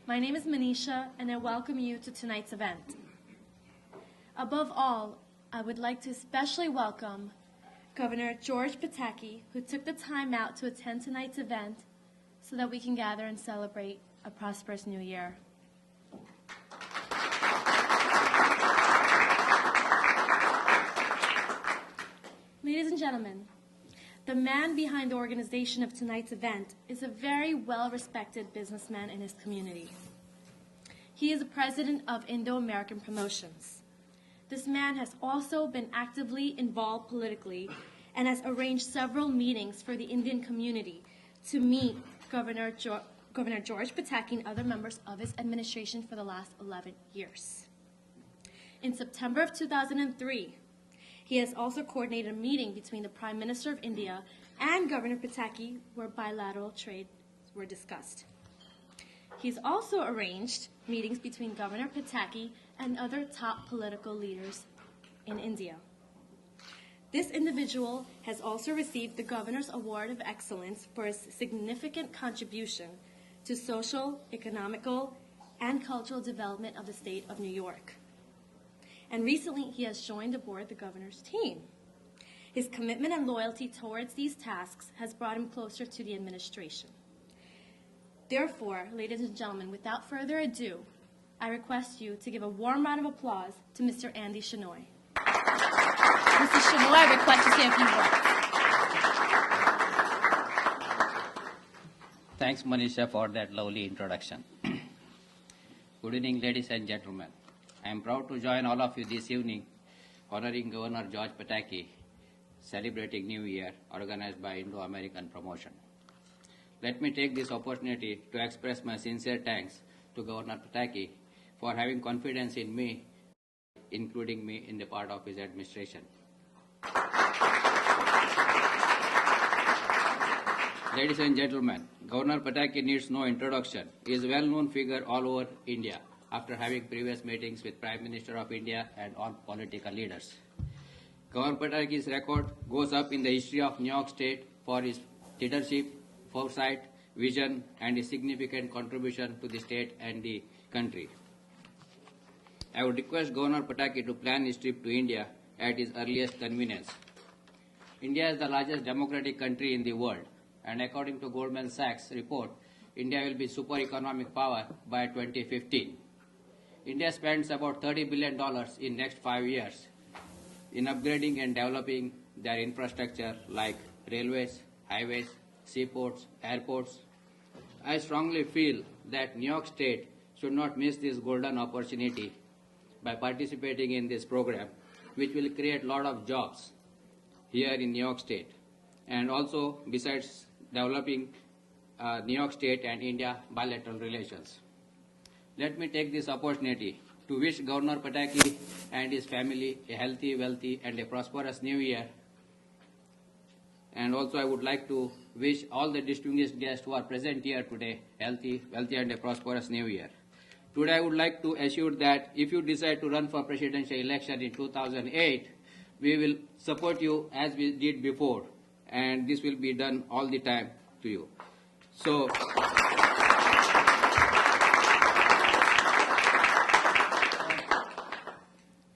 My name is Manisha, and I welcome you to tonight's event. Above all, I would like to especially welcome Governor George Pataki, who took the time out to attend tonight's event so that we can gather and celebrate a prosperous new year. Ladies and gentlemen, the man behind the organization of tonight's event is a very well-respected businessman in his community. He is the president of Indo-American Promotions. This man has also been actively involved politically and has arranged several meetings for the Indian community to meet Governor George Pataki and other members of his administration for the last 11 years. In September of 2003, he has also coordinated a meeting between the Prime Minister of India and Governor Pataki where bilateral trade were discussed. He's also arranged meetings between Governor Pataki and other top political leaders in India. This individual has also received the Governor's Award of Excellence for his significant contribution to social, economical, and cultural development of the state of New York. And recently, he has joined aboard the governor's team. His commitment and loyalty towards these tasks has brought him closer to the administration. Therefore, ladies and gentlemen, without further ado, I request you to give a warm round of applause to Mr. Andy Shenoy. Mr. Shenoy, I request you to say a few words. Thanks, Manisha, for that lovely introduction. Good evening, ladies and gentlemen. I am proud to join all of you this evening, honoring Governor George Pataki, celebrating New Year, organized by Indo-American Promotion. Let me take this opportunity to express my sincere thanks to Governor Pataki for having confidence in me, including me in the part of his administration. Ladies and gentlemen, Governor Pataki needs no introduction. He is a well-known figure all over India, after having previous meetings with Prime Minister of India and all political leaders. Governor Pataki's record goes up in the history of New York State for his leadership, foresight, vision, and his significant contribution to the state and the country. I would request Governor Pataki to plan his trip to India at his earliest convenience. India is the largest democratic country in the world, and according to Goldman Sachs report, India will be super economic power by 2015. India spends about $30 billion in next 5 years in upgrading and developing their infrastructure like railways, highways, seaports, airports. I strongly feel that New York State should not miss this golden opportunity by participating in this program, which will create a lot of jobs here in New York State. And also, besides developing New York State and India bilateral relations. Let me take this opportunity to wish Governor Pataki and his family a healthy, wealthy, and a prosperous new year. And also I would like to wish all the distinguished guests who are present here today healthy, wealthy, and a prosperous new year. Today I would like to assure that if you decide to run for presidential election in 2008, we will support you as we did before, and this will be done all the time to you. So,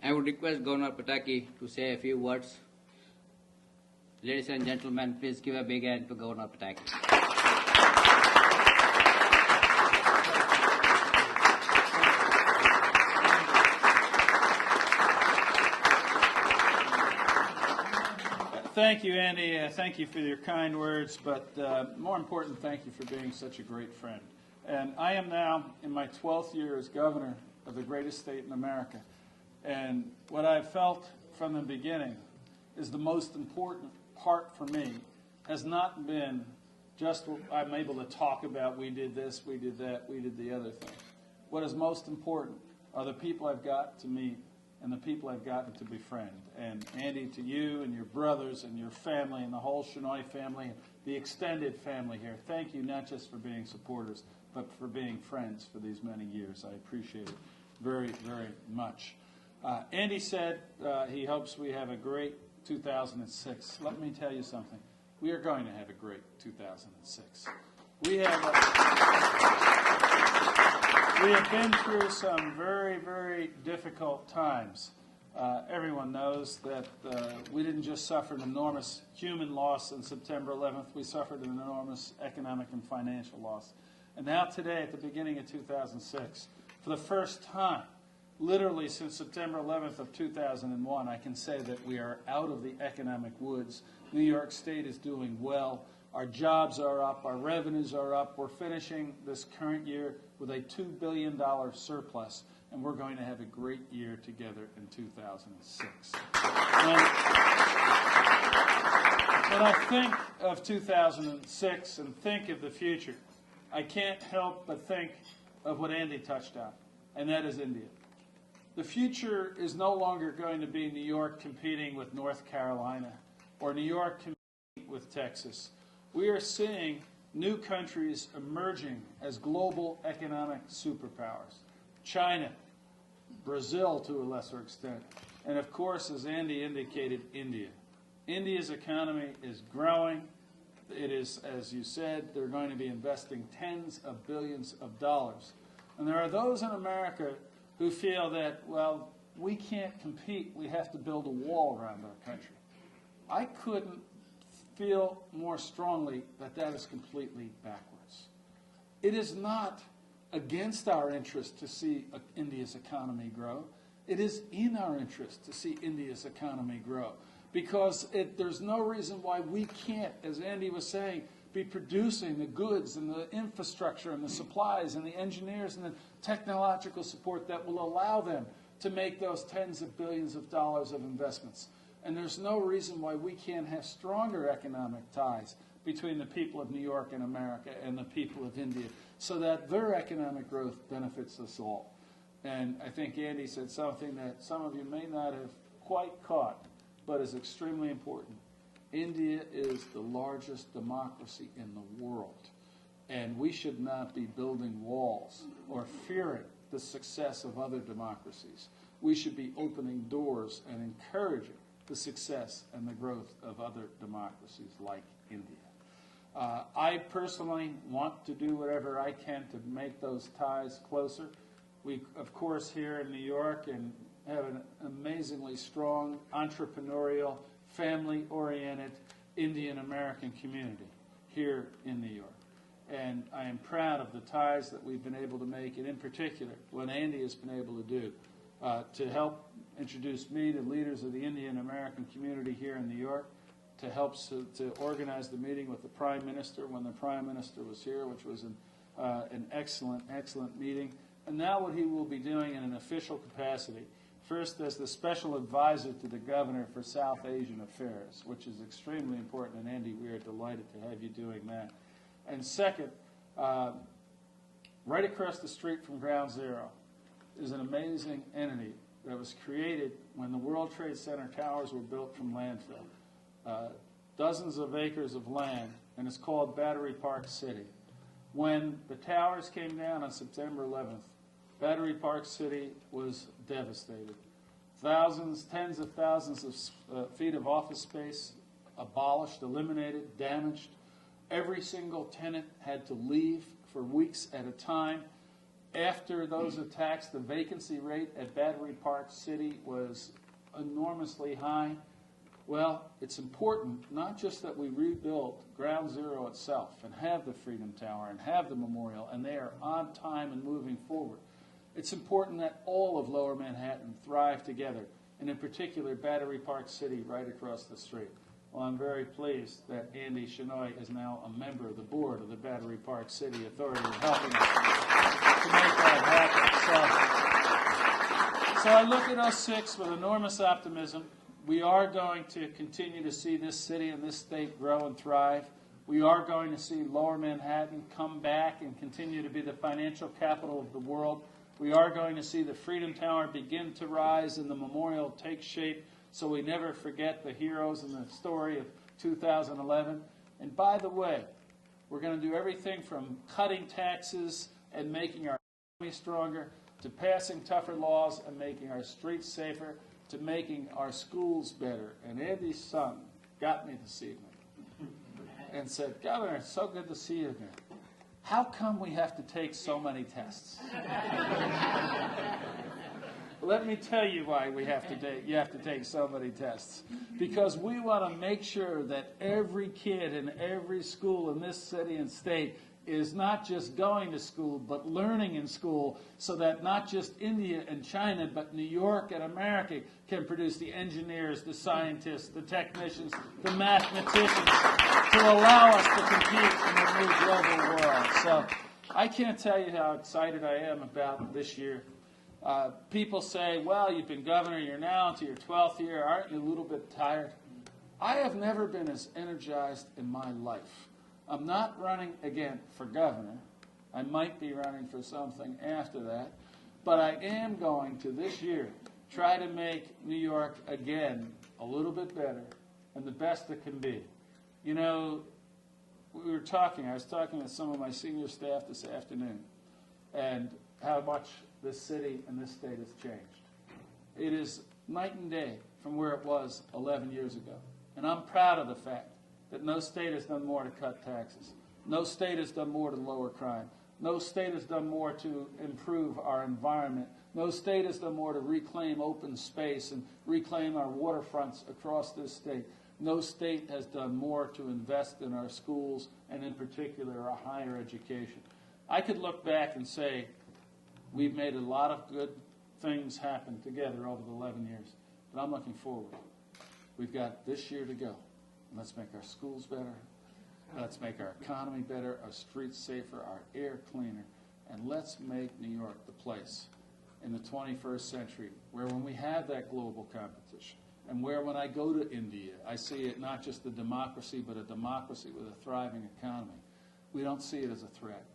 I would request Governor Pataki to say a few words. Ladies and gentlemen, please give a big hand to Governor Pataki. Thank you, Andy. Thank you for your kind words, but more important, thank you for being such a great friend. And I am now in my 12th year as governor of the greatest state in America. And what I've felt from the beginning is the most important part for me has not been just what I'm able to talk about, we did this, we did that, we did the other thing. What is most important are the people I've got to meet and the people I've gotten to befriend. And Andy, to you and your brothers and your family and the whole Shenoy family and the extended family here, thank you not just for being supporters, but for being friends for these many years. I appreciate it very, very much. Andy said he hopes we have a great 2006. Let me tell you something. We are going to have a great 2006. We have We have been through some very, very difficult times. Everyone knows that we didn't just suffer an enormous human loss on September 11th, we suffered an enormous economic and financial loss. And now today, at the beginning of 2006, for the first time, literally since September 11th of 2001, I can say that we are out of the economic woods. New York State is doing well. Our jobs are up. Our revenues are up. We're finishing this current year with a $2 billion surplus, and we're going to have a great year together in 2006. When I think of 2006 and think of the future, I can't help but think of what Andy touched on, and that is India. The future is no longer going to be New York competing with North Carolina or New York competing with Texas. We are seeing new countries emerging as global economic superpowers. China, Brazil to a lesser extent, and of course, as Andy indicated, India. India's economy is growing. It is, as you said, they're going to be investing tens of billions of dollars. And there are those in America who feel that, well, we can't compete. We have to build a wall around our country. I couldn't feel more strongly that that is completely backwards. It is not against our interest to see India's economy grow. It is in our interest to see India's economy grow, because there's no reason why we can't, as Andy was saying, be producing the goods and the infrastructure and the supplies and the engineers and the technological support that will allow them to make those tens of billions of dollars of investments. And there's no reason why we can't have stronger economic ties between the people of New York and America and the people of India, so that their economic growth benefits us all. And I think Andy said something that some of you may not have quite caught, but is extremely important. India is the largest democracy in the world, and we should not be building walls or fearing the success of other democracies. We should be opening doors and encouraging the success and the growth of other democracies like India. I personally want to do whatever I can to make those ties closer. We, of course, here in New York and have an amazingly strong, entrepreneurial, family-oriented Indian-American community here in New York. And I am proud of the ties that we've been able to make, and in particular, what Andy has been able to do to help introduce me to leaders of the Indian-American community here in New York, to help to organize the meeting with the Prime Minister when the Prime Minister was here, which was an excellent, excellent meeting. And now what he will be doing in an official capacity, first as the special advisor to the governor for South Asian affairs, which is extremely important, and Andy, we are delighted to have you doing that. And second, right across the street from Ground Zero is an amazing entity that was created when the World Trade Center towers were built from landfill. Dozens of acres of land, and it's called Battery Park City. When the towers came down on September 11th, Battery Park City was devastated. Thousands, tens of thousands of feet of office space abolished, eliminated, damaged. Every single tenant had to leave for weeks at a time. After those attacks, the vacancy rate at Battery Park City was enormously high. Well, it's important not just that we rebuild Ground Zero itself and have the Freedom Tower and have the memorial, and they are on time and moving forward. It's important that all of Lower Manhattan thrive together, and in particular Battery Park City right across the street. Well, I'm very pleased that Andy Shenoy is now a member of the board of the Battery Park City Authority, helping us to make that happen. So I look at 06 with enormous optimism. We are going to continue to see this city and this state grow and thrive. We are going to see Lower Manhattan come back and continue to be the financial capital of the world. We are going to see the Freedom Tower begin to rise and the memorial take shape, so we never forget the heroes in the story of 2011. And by the way, we're going to do everything from cutting taxes and making our economy stronger, to passing tougher laws and making our streets safer, to making our schools better. And Andy's son got me this evening and said, "Governor, it's so good to see you again. how come we have to take so many tests? Let me tell you why you have to take so many tests. Because we want to make sure that every kid in every school in this city and state is not just going to school, but learning in school, so that not just India and China, but New York and America can produce the engineers, the scientists, the technicians, the mathematicians, to allow us to compete in the new global world. So I can't tell you how excited I am about this year. People say, well, you've been governor, you're now into your 12th year, aren't you a little bit tired? I have never been as energized in my life. I'm not running again for governor. I might be running for something after that. But I am going to, this year, try to make New York, again, a little bit better and the best it can be. You know, I was talking with some of my senior staff this afternoon, and how much this city and this state has changed. It is night and day from where it was 11 years ago. And I'm proud of the fact that no state has done more to cut taxes. No state has done more to lower crime. No state has done more to improve our environment. No state has done more to reclaim open space and reclaim our waterfronts across this state. No state has done more to invest in our schools and in particular our higher education. I could look back and say we've made a lot of good things happen together over the 11 years, but I'm looking forward. We've got this year to go. Let's make our schools better. Let's make our economy better, our streets safer, our air cleaner. And let's make New York the place in the 21st century where when we have that global competition and where when I go to India, I see it not just a democracy, but a democracy with a thriving economy. We don't see it as a threat.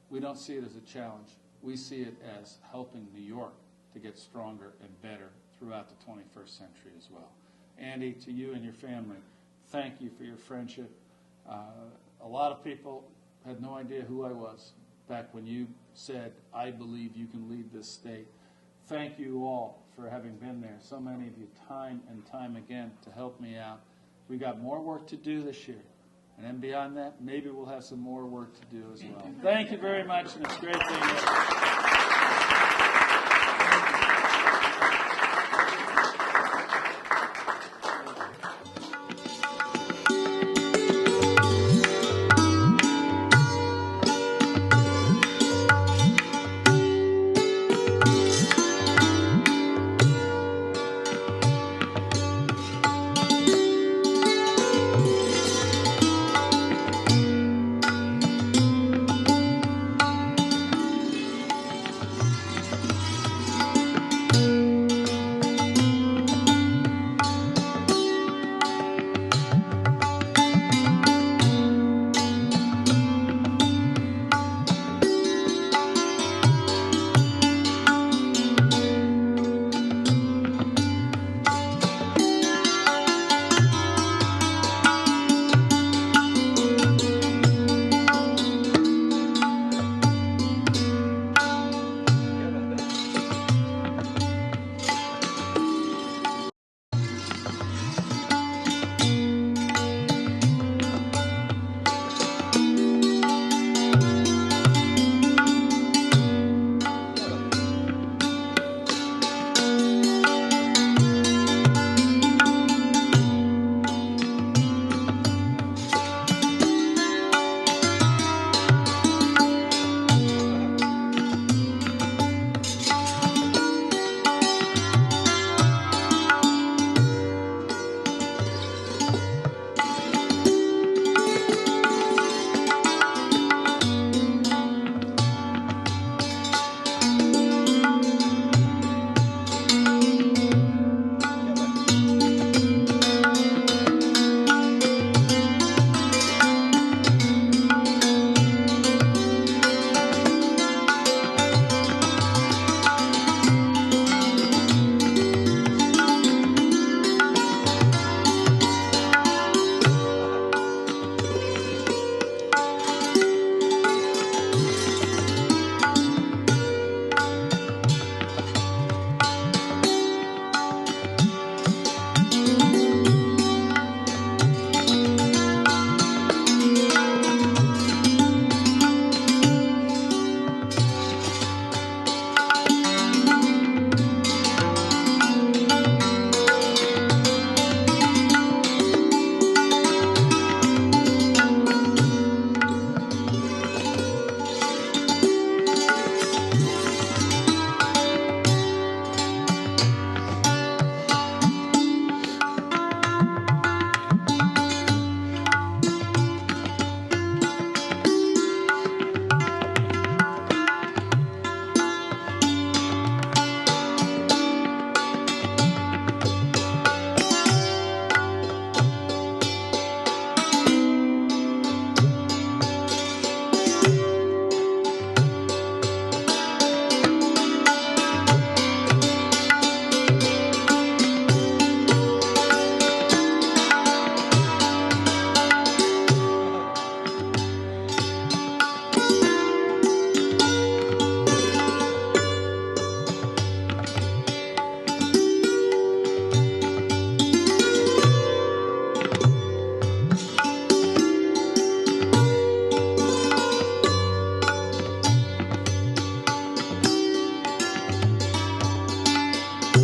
We don't see it as a challenge. We see it as helping New York to get stronger and better throughout the 21st century as well. Andy, to you and your family, thank you for your friendship. A lot of people had no idea who I was back when you said, I believe you can lead this state. Thank you all for having been there, so many of you time and time again to help me out. We got more work to do this year. And then beyond that, maybe we'll have some more work to do as well. Thank you very much, and it's great being here.